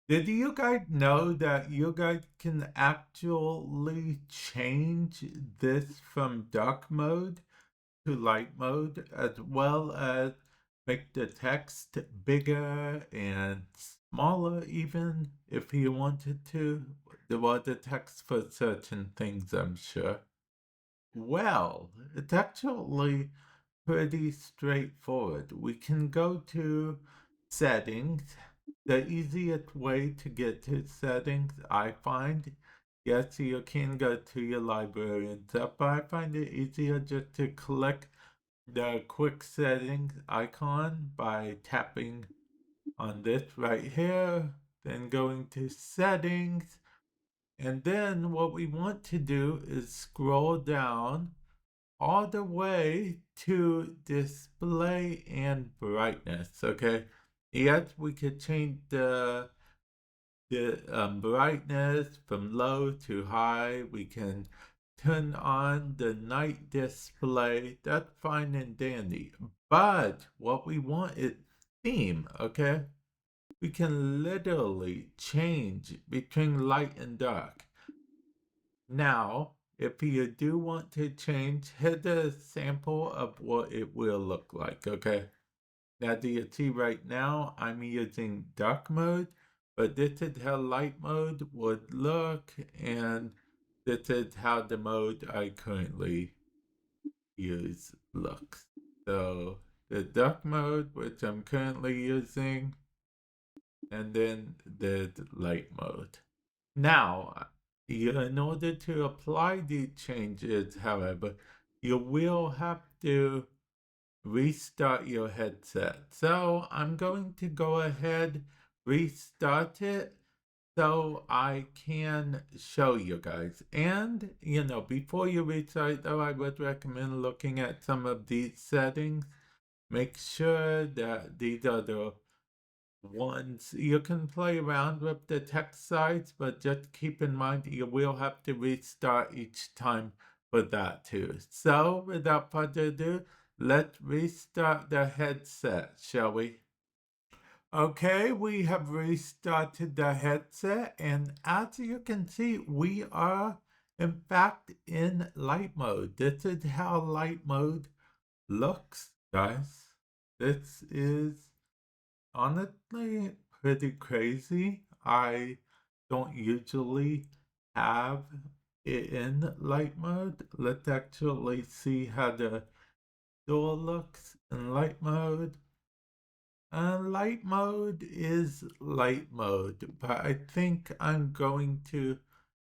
Did you guys know that you guys can actually change this from dark mode to light mode, as well as make the text bigger and smaller even if you wanted to? There was the text for certain things, I'm sure. Well, it's actually pretty straightforward. We can go to settings. The easiest way to get to settings, I find, yes, you can go to your library and stuff, but I find it easier just to click the quick settings icon by tapping on this right here, then going to settings, and then what we want to do is scroll down all the way to display and brightness. Okay, yes, we could change the brightness from low to high. We can turn on the night display. That's fine and dandy, but what we want is theme. Okay, we can literally change between light and dark. Now, if you do want to change, hit a sample of what it will look like, okay? Now, do you see right now, I'm using dark mode, but this is how light mode would look, and this is how the mode I currently use looks. So, the dark mode, which I'm currently using, and then the light mode. Now, in order to apply these changes, however, you will have to restart your headset. So I'm going to go ahead, restart it so I can show you guys. And, before you restart though, I would recommend looking at some of these settings. Make sure that these are the ones you can play around with the text size, but just keep in mind you will have to restart each time for that too. So without further ado, let's restart the headset, shall we? Okay, we have restarted the headset, and as you can see, we are in fact in light mode. This is how light mode looks, guys. This is honestly pretty crazy. I don't usually have it in light mode. Let's actually see how the door looks in light mode. Light mode is light mode, but I think I'm going to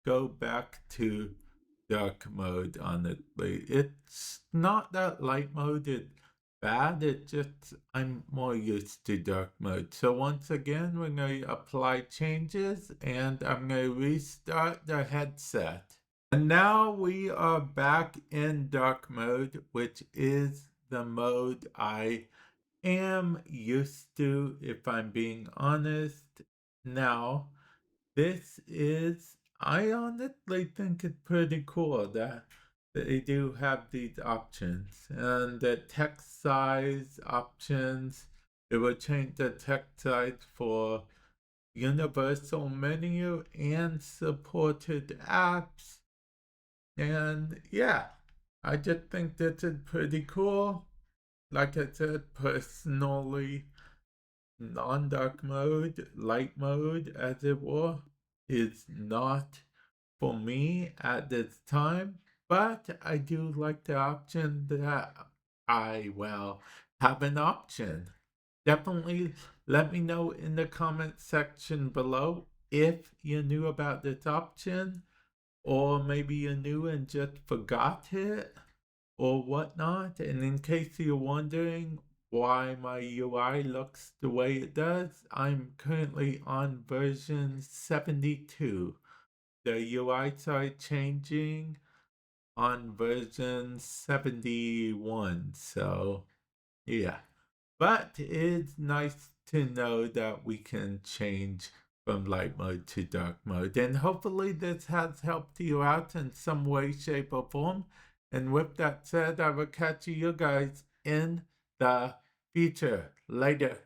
go back to dark mode, honestly. It's not that light mode is bad, it just I'm more used to dark mode. So once again, we're going to apply changes and I'm going to restart the headset. And now we are back in dark mode, which is the mode I am used to, if I'm being honest. Now, I honestly think it's pretty cool that they do have these options. And the text size options, it will change the text size for universal menu and supported apps. And yeah, I just think this is pretty cool. Like I said, personally, non-dark mode, light mode as it were, is not for me at this time, but I do like the option that have an option. Definitely let me know in the comment section below if you knew about this option, or maybe you knew and just forgot it or whatnot. And in case you're wondering why my UI looks the way it does, I'm currently on version 72. The UI started changing on version 71, so yeah. But it's nice to know that we can change from light mode to dark mode. And hopefully this has helped you out in some way, shape, or form. And with that said, I will catch you guys in the future. Later.